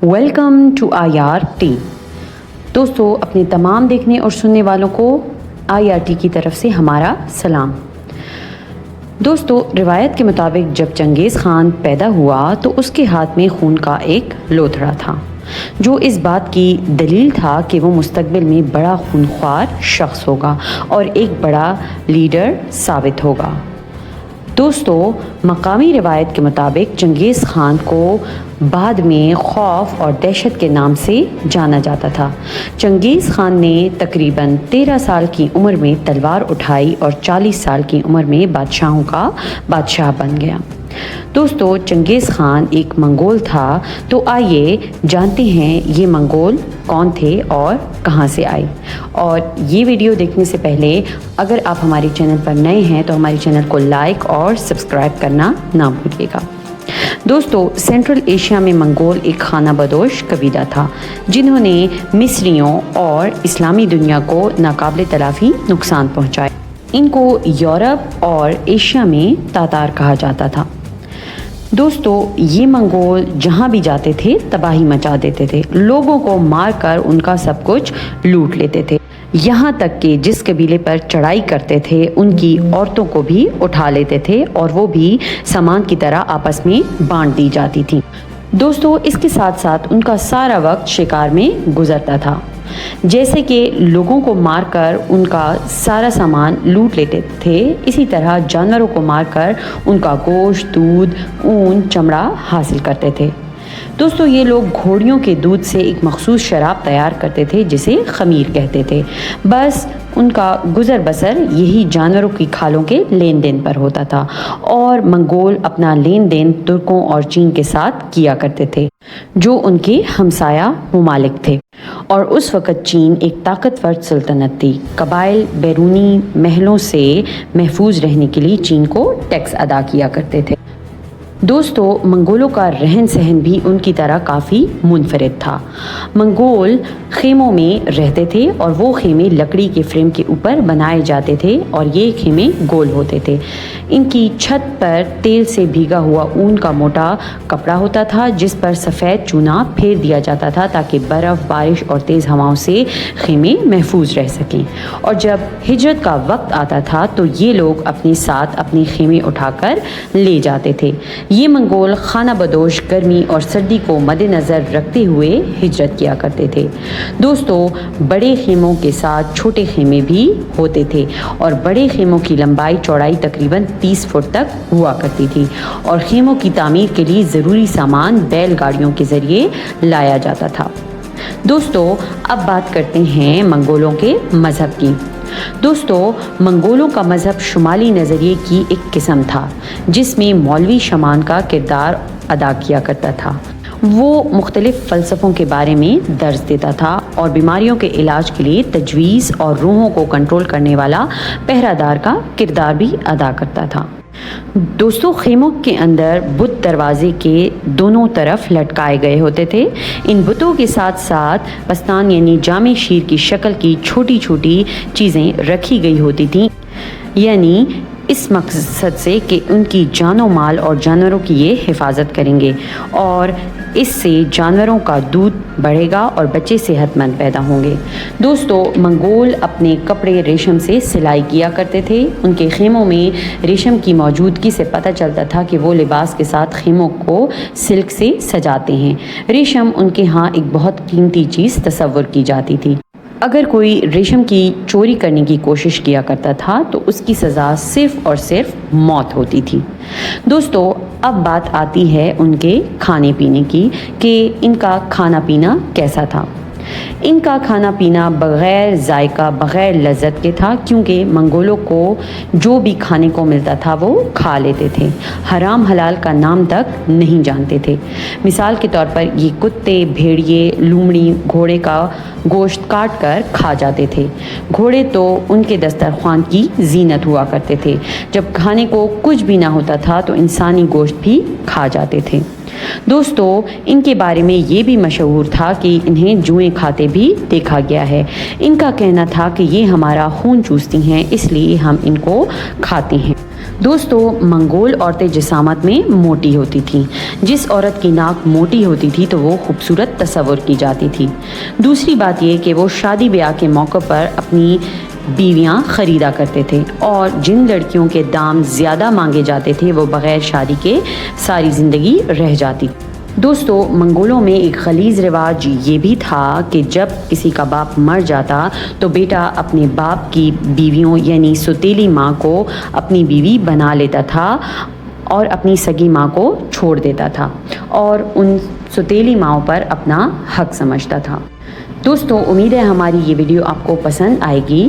Welcome to I R T. دوستو، اپنے تمام دیکھنے اور سننے والوں کو آئی آر ٹی کی طرف سے ہمارا سلام۔ دوستو، روایت کے مطابق جب چنگیز خان پیدا ہوا تو اس کے ہاتھ میں خون کا ایک لوتھڑا تھا، جو اس بات کی دلیل تھا کہ وہ مستقبل میں بڑا خونخوار شخص ہوگا اور ایک بڑا لیڈر ثابت ہوگا۔ دوستو، مقامی روایت کے مطابق چنگیز خان کو بعد میں خوف اور دہشت کے نام سے جانا جاتا تھا۔ چنگیز خان نے تقریباً 13 سال کی عمر میں تلوار اٹھائی اور 40 سال کی عمر میں بادشاہوں کا بادشاہ بن گیا۔ دوستو، چنگیز خان ایک منگول تھا، تو آئیے جانتے ہیں یہ منگول کون تھے اور کہاں سے آئے۔ اور یہ ویڈیو دیکھنے سے پہلے اگر آپ ہمارے چینل پر نئے ہیں تو ہمارے چینل کو لائک اور سبسکرائب کرنا نہ بھولیے گا۔ دوستو، سینٹرل ایشیا میں منگول ایک خانہ بدوش قبیلہ تھا، جنہوں نے مصریوں اور اسلامی دنیا کو ناقابل تلافی نقصان پہنچایا۔ ان کو یورپ اور ایشیا میں تاتار کہا جاتا تھا۔ دوستو، یہ منگول جہاں بھی جاتے تھے تباہی مچا دیتے تھے، لوگوں کو مار کر ان کا سب کچھ لوٹ لیتے تھے، یہاں تک کہ جس قبیلے پر چڑھائی کرتے تھے ان کی عورتوں کو بھی اٹھا لیتے تھے اور وہ بھی سامان کی طرح آپس میں بانٹ دی جاتی تھیں۔ دوستو، اس کے ساتھ ساتھ ان کا سارا وقت شکار میں گزرتا تھا، جیسے کہ لوگوں کو مار کر ان کا سارا سامان لوٹ لیتے تھے، اسی طرح جانوروں کو مار کر ان کا گوشت، دودھ، اون، چمڑا حاصل کرتے تھے۔ دوستو، یہ لوگ گھوڑیوں کے دودھ سے ایک مخصوص شراب تیار کرتے تھے جسے خمیر کہتے تھے۔ بس ان کا گزر بسر یہی جانوروں کی کھالوں کے لین دین پر ہوتا تھا، اور منگول اپنا لین دین ترکوں اور چین کے ساتھ کیا کرتے تھے، جو ان کے ہمسایہ ممالک تھے۔ اور اس وقت چین ایک طاقتور سلطنت تھی۔ قبائل بیرونی محلوں سے محفوظ رہنے کے لیے چین کو ٹیکس ادا کیا کرتے تھے۔ دوستو، منگولوں کا رہن سہن بھی ان کی طرح کافی منفرد تھا۔ منگول خیموں میں رہتے تھے اور وہ خیمے لکڑی کے فریم کے اوپر بنائے جاتے تھے اور یہ خیمے گول ہوتے تھے۔ ان کی چھت پر تیل سے بھیگا ہوا اون کا موٹا کپڑا ہوتا تھا، جس پر سفید چونا پھیر دیا جاتا تھا تاکہ برف، بارش اور تیز ہواؤں سے خیمے محفوظ رہ سکیں۔ اور جب ہجرت کا وقت آتا تھا تو یہ لوگ اپنے ساتھ اپنے خیمے اٹھا کر لے جاتے تھے۔ یہ منگول خانہ بدوش گرمی اور سردی کو مد نظر رکھتے ہوئے ہجرت کیا کرتے تھے۔ دوستو، بڑے خیموں کے ساتھ چھوٹے خیمے بھی ہوتے تھے، اور بڑے خیموں کی لمبائی چوڑائی تقریباً 30 فٹ تک ہوا کرتی تھی، اور خیموں کی تعمیر کے لیے ضروری سامان بیل گاڑیوں کے ذریعے لایا جاتا تھا۔ دوستو، اب بات کرتے ہیں منگولوں کے مذہب کی۔ دوستو، منگولوں کا مذہب شمالی نظریے کی ایک قسم تھا، جس میں مولوی شمان کا کردار ادا کیا کرتا تھا۔ وہ مختلف فلسفوں کے بارے میں درس دیتا تھا اور بیماریوں کے علاج کے لیے تجویز اور روحوں کو کنٹرول کرنے والا پہرہ دار کا کردار بھی ادا کرتا تھا۔ دوستو، خیموں کے اندر بت دروازے کے دونوں طرف لٹکائے گئے ہوتے تھے۔ ان بتوں کے ساتھ ساتھ پستان یعنی جامع شیر کی شکل کی چھوٹی چھوٹی چیزیں رکھی گئی ہوتی تھیں، یعنی اس مقصد سے کہ ان کی جان و مال اور جانوروں کی یہ حفاظت کریں گے، اور اس سے جانوروں کا دودھ بڑھے گا اور بچے صحت مند پیدا ہوں گے۔ دوستو، منگول اپنے کپڑے ریشم سے سلائی کیا کرتے تھے۔ ان کے خیموں میں ریشم کی موجودگی سے پتہ چلتا تھا کہ وہ لباس کے ساتھ خیموں کو سلک سے سجاتے ہیں۔ ریشم ان کے ہاں ایک بہت قیمتی چیز تصور کی جاتی تھی۔ اگر کوئی ریشم کی چوری کرنے کی کوشش کیا کرتا تھا تو اس کی سزا صرف اور صرف موت ہوتی تھی۔ دوستو، اب بات آتی ہے ان کے کھانے پینے کی کہ ان کا کھانا پینا کیسا تھا۔ ان کا کھانا پینا بغیر ذائقہ، بغیر لذت کے تھا، کیونکہ منگولوں کو جو بھی کھانے کو ملتا تھا وہ کھا لیتے تھے، حرام حلال کا نام تک نہیں جانتے تھے۔ مثال کے طور پر یہ کتے، بھیڑیے، لومڑی، گھوڑے کا گوشت کاٹ کر کھا جاتے تھے۔ گھوڑے تو ان کے دسترخوان کی زینت ہوا کرتے تھے۔ جب کھانے کو کچھ بھی نہ ہوتا تھا تو انسانی گوشت بھی کھا جاتے تھے۔ دوستو ان کے بارے میں یہ بھی مشہور تھا کہ انہیں جوئیں کھاتے بھی دیکھا گیا ہے۔ ان کا کہنا تھا کہ یہ ہمارا خون چوستی ہیں، اس لیے ہم ان کو کھاتے ہیں۔ دوستو منگول عورتیں جسامت میں موٹی ہوتی تھیں۔ جس عورت کی ناک موٹی ہوتی تھی تو وہ خوبصورت تصور کی جاتی تھی۔ دوسری بات یہ کہ وہ شادی بیاہ کے موقع پر اپنی بیویاں خریدا کرتے تھے، اور جن لڑکیوں کے دام زیادہ مانگے جاتے تھے وہ بغیر شادی کے ساری زندگی رہ جاتی۔ دوستو منگولوں میں ایک غلیظ رواج یہ بھی تھا کہ جب کسی کا باپ مر جاتا تو بیٹا اپنے باپ کی بیویوں یعنی سوتیلی ماں کو اپنی بیوی بنا لیتا تھا اور اپنی سگی ماں کو چھوڑ دیتا تھا اور ان سوتیلی ماؤں پر اپنا حق سمجھتا تھا۔ دوستو امید ہے ہماری یہ ویڈیو آپ کو پسند آئے گی۔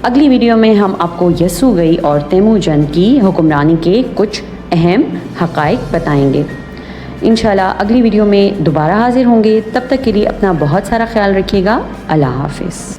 اگلی ویڈیو میں ہم آپ کو یسوگئی اور تیموجن کی حکمرانی کے کچھ اہم حقائق بتائیں گے۔ انشاءاللہ اگلی ویڈیو میں دوبارہ حاضر ہوں گے، تب تک کے لیے اپنا بہت سارا خیال رکھیے گا۔ اللہ حافظ۔